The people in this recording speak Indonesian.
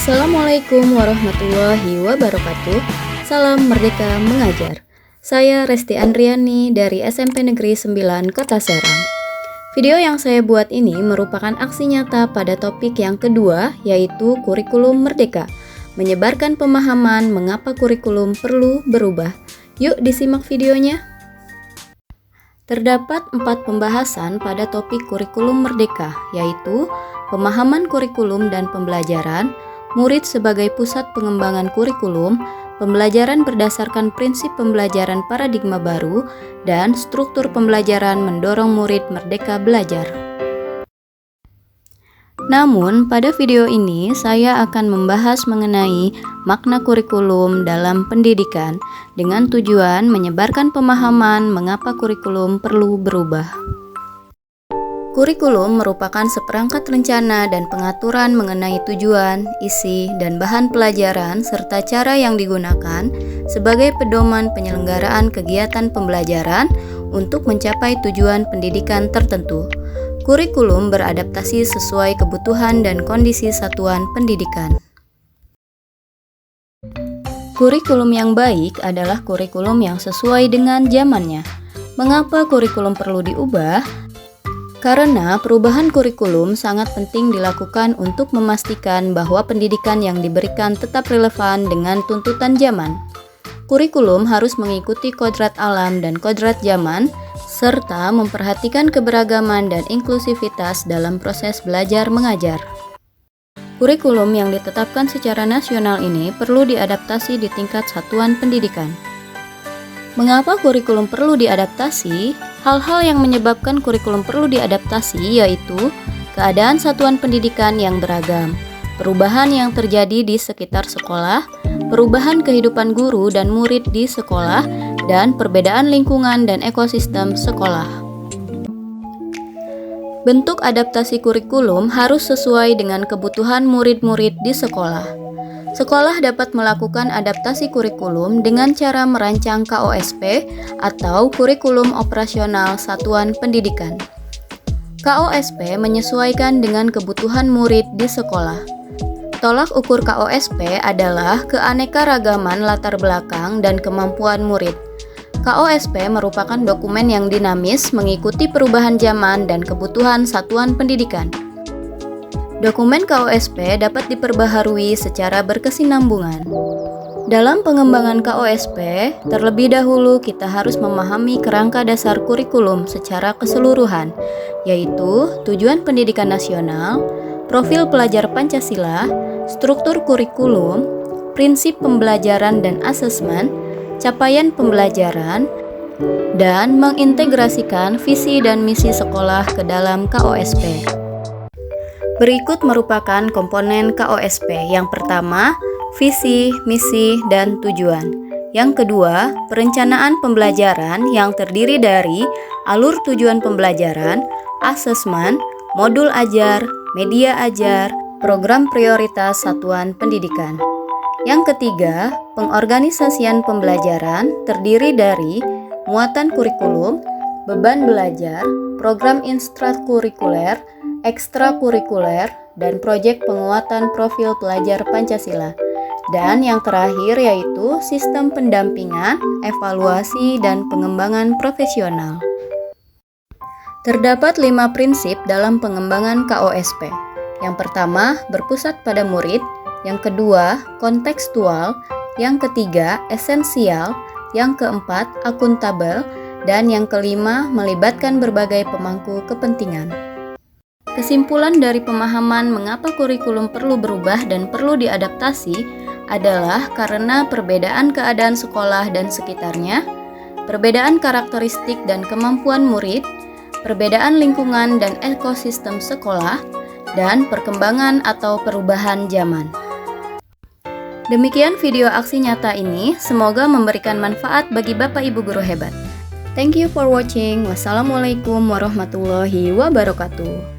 Assalamualaikum warahmatullahi wabarakatuh. Salam Merdeka Mengajar. Saya Resti Andriani dari SMP Negeri 9 Kota Serang. Video yang saya buat ini merupakan aksi nyata pada topik yang kedua, yaitu kurikulum merdeka. Menyebarkan pemahaman mengapa kurikulum perlu berubah. Yuk disimak videonya. Terdapat 4 pembahasan pada topik kurikulum merdeka, yaitu pemahaman kurikulum dan pembelajaran, murid sebagai pusat pengembangan kurikulum, pembelajaran berdasarkan prinsip pembelajaran paradigma baru, dan struktur pembelajaran mendorong murid merdeka belajar. Namun, pada video ini saya akan membahas mengenai makna kurikulum dalam pendidikan dengan tujuan menyebarkan pemahaman mengapa kurikulum perlu berubah. Kurikulum merupakan seperangkat rencana dan pengaturan mengenai tujuan, isi, dan bahan pelajaran serta cara yang digunakan sebagai pedoman penyelenggaraan kegiatan pembelajaran untuk mencapai tujuan pendidikan tertentu. Kurikulum beradaptasi sesuai kebutuhan dan kondisi satuan pendidikan. Kurikulum yang baik adalah kurikulum yang sesuai dengan zamannya. Mengapa kurikulum perlu diubah? Karena perubahan kurikulum sangat penting dilakukan untuk memastikan bahwa pendidikan yang diberikan tetap relevan dengan tuntutan zaman. Kurikulum harus mengikuti kodrat alam dan kodrat zaman, serta memperhatikan keberagaman dan inklusivitas dalam proses belajar mengajar. Kurikulum yang ditetapkan secara nasional ini perlu diadaptasi di tingkat satuan pendidikan. Mengapa kurikulum perlu diadaptasi? Hal-hal yang menyebabkan kurikulum perlu diadaptasi yaitu keadaan satuan pendidikan yang beragam, perubahan yang terjadi di sekitar sekolah, perubahan kehidupan guru dan murid di sekolah, dan perbedaan lingkungan dan ekosistem sekolah. Bentuk adaptasi kurikulum harus sesuai dengan kebutuhan murid-murid di sekolah. Sekolah dapat melakukan adaptasi kurikulum dengan cara merancang KOSP atau Kurikulum Operasional Satuan Pendidikan. KOSP menyesuaikan dengan kebutuhan murid di sekolah. Tolak ukur KOSP adalah keanekaragaman latar belakang dan kemampuan murid. KOSP merupakan dokumen yang dinamis mengikuti perubahan zaman dan kebutuhan satuan pendidikan. Dokumen KOSP dapat diperbaharui secara berkesinambungan. Dalam pengembangan KOSP, terlebih dahulu kita harus memahami kerangka dasar kurikulum secara keseluruhan, yaitu tujuan pendidikan nasional, profil pelajar Pancasila, struktur kurikulum, prinsip pembelajaran dan asesmen, capaian pembelajaran, dan mengintegrasikan visi dan misi sekolah ke dalam KOSP. Berikut merupakan komponen KOSP. Yang pertama, visi, misi, dan tujuan. Yang kedua, perencanaan pembelajaran yang terdiri dari alur tujuan pembelajaran, asesmen, modul ajar, media ajar, program prioritas satuan pendidikan. Yang ketiga, pengorganisasian pembelajaran terdiri dari muatan kurikulum, beban belajar, program intrakurikuler, ekstrakurikuler, dan proyek penguatan profil pelajar Pancasila. Dan yang terakhir yaitu sistem pendampingan, evaluasi, dan pengembangan profesional. Terdapat 5 prinsip dalam pengembangan KOSP. Yang pertama, berpusat pada murid. Yang kedua, kontekstual. Yang ketiga, esensial. Yang keempat, akuntabel. Dan yang kelima, melibatkan berbagai pemangku kepentingan. Kesimpulan dari pemahaman mengapa kurikulum perlu berubah dan perlu diadaptasi adalah karena perbedaan keadaan sekolah dan sekitarnya, perbedaan karakteristik dan kemampuan murid, perbedaan lingkungan dan ekosistem sekolah, dan perkembangan atau perubahan zaman. Demikian video aksi nyata ini, semoga memberikan manfaat bagi Bapak Ibu guru hebat. Thank you for watching. Wassalamualaikum warahmatullahi wabarakatuh.